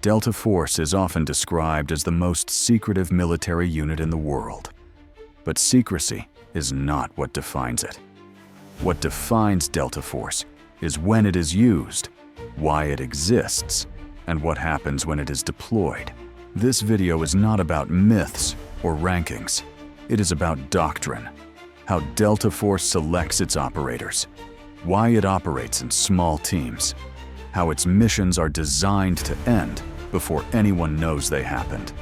Delta Force is often described as the most secretive military unit in the world. But secrecy is not what defines it. What defines Delta Force is when it is used, why it exists, and what happens when it is deployed. This video is not about myths or rankings. It is about doctrine, how Delta Force selects its operators, why it operates in small teams, how its missions are designed to end before anyone knows they happened,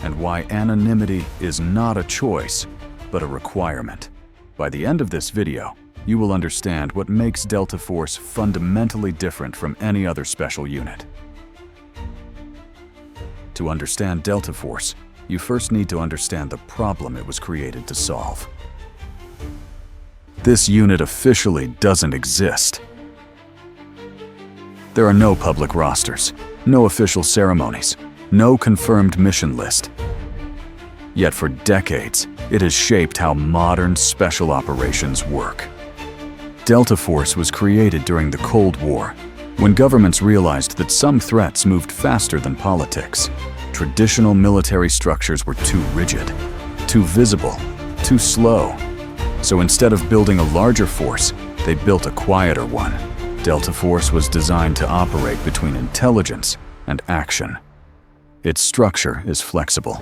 and why anonymity is not a choice, but a requirement. By the end of this video, you will understand what makes Delta Force fundamentally different from any other special unit. To understand Delta Force, you first need to understand the problem it was created to solve. This unit officially doesn't exist. There are no public rosters, no official ceremonies, no confirmed mission list. Yet for decades, it has shaped how modern special operations work. Delta Force was created during the Cold War, when governments realized that some threats moved faster than politics. Traditional military structures were too rigid, too visible, too slow. So instead of building a larger force, they built a quieter one. Delta Force was designed to operate between intelligence and action. Its structure is flexible.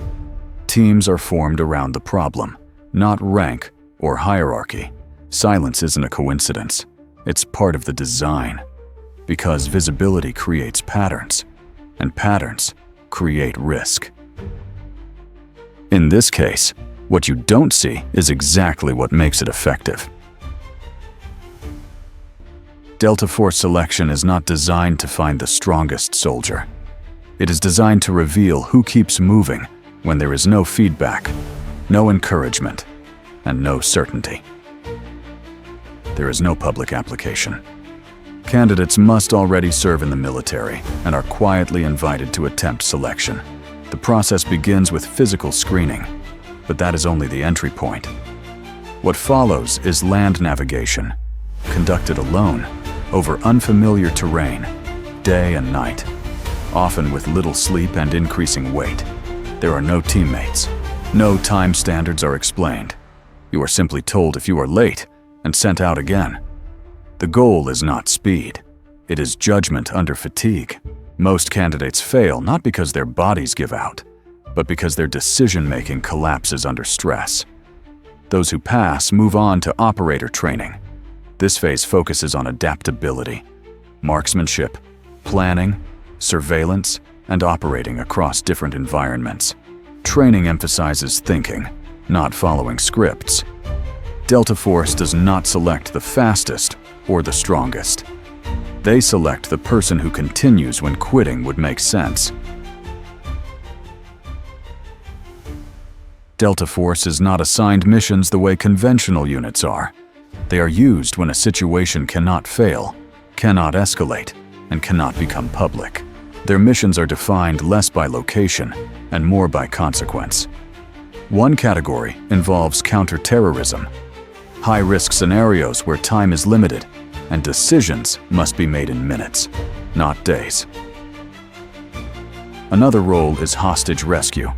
Teams are formed around the problem, not rank or hierarchy. Silence isn't a coincidence. It's part of the design. Because visibility creates patterns, and patterns create risk. In this case, what you don't see is exactly what makes it effective. Delta Force selection is not designed to find the strongest soldier. It is designed to reveal who keeps moving when there is no feedback, no encouragement, and no certainty. There is no public application. Candidates must already serve in the military and are quietly invited to attempt selection. The process begins with physical screening, but that is only the entry point. What follows is land navigation, conducted alone, over unfamiliar terrain, day and night, often with little sleep and increasing weight. There are no teammates. No time standards are explained. You are simply told if you are late and sent out again. The goal is not speed. It is judgment under fatigue. Most candidates fail not because their bodies give out, but because their decision-making collapses under stress. Those who pass move on to operator training. This phase focuses on adaptability, marksmanship, planning, surveillance, and operating across different environments. Training emphasizes thinking, not following scripts. Delta Force does not select the fastest or the strongest. They select the person who continues when quitting would make sense. Delta Force is not assigned missions the way conventional units are. They are used when a situation cannot fail, cannot escalate, and cannot become public. Their missions are defined less by location and more by consequence. One category involves counterterrorism, high-risk scenarios where time is limited and decisions must be made in minutes, not days. Another role is hostage rescue,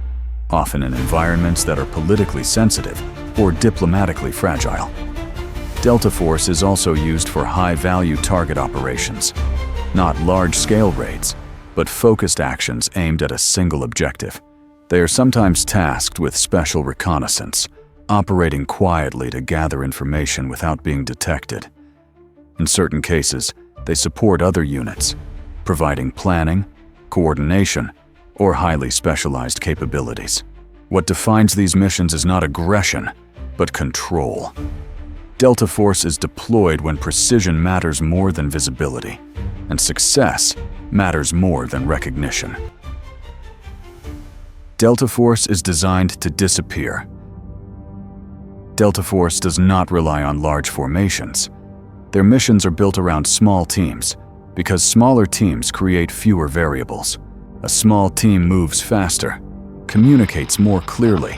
often in environments that are politically sensitive or diplomatically fragile. Delta Force is also used for high-value target operations, not large-scale raids, but focused actions aimed at a single objective. They are sometimes tasked with special reconnaissance, operating quietly to gather information without being detected. In certain cases, they support other units, providing planning, coordination, or highly specialized capabilities. What defines these missions is not aggression, but control. Delta Force is deployed when precision matters more than visibility, and success matters more than recognition. Delta Force is designed to disappear. Delta Force does not rely on large formations. Their missions are built around small teams, because smaller teams create fewer variables. A small team moves faster, communicates more clearly,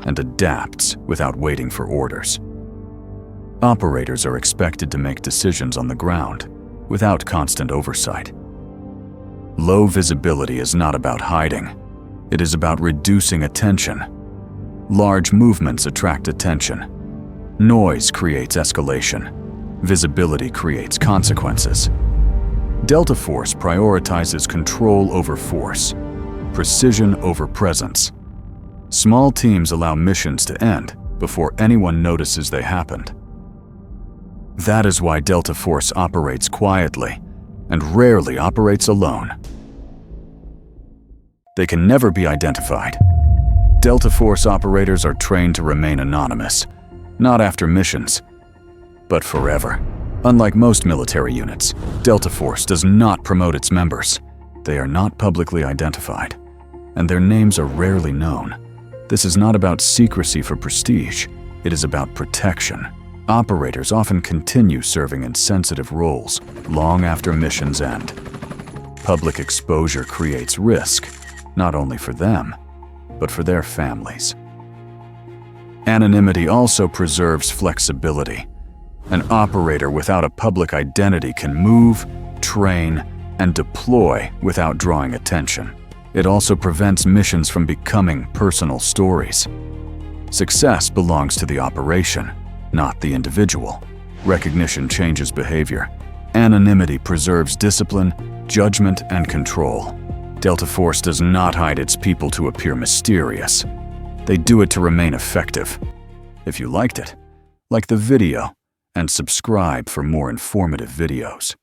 and adapts without waiting for orders. Operators are expected to make decisions on the ground, without constant oversight. Low visibility is not about hiding. It is about reducing attention. Large movements attract attention. Noise creates escalation. Visibility creates consequences. Delta Force prioritizes control over force, precision over presence. Small teams allow missions to end before anyone notices they happened. That is why Delta Force operates quietly and rarely operates alone. They can never be identified. Delta Force operators are trained to remain anonymous, not after missions, but forever. Unlike most military units, Delta Force does not promote its members. They are not publicly identified, and their names are rarely known. This is not about secrecy for prestige. It is about protection. Operators often continue serving in sensitive roles long after missions end. Public exposure creates risk, not only for them, but for their families. Anonymity also preserves flexibility. An operator without a public identity can move, train, and deploy without drawing attention. It also prevents missions from becoming personal stories. Success belongs to the operation, not the individual. Recognition changes behavior. Anonymity preserves discipline, judgment, and control. Delta Force does not hide its people to appear mysterious. They do it to remain effective. If you liked it, like the video and subscribe for more informative videos.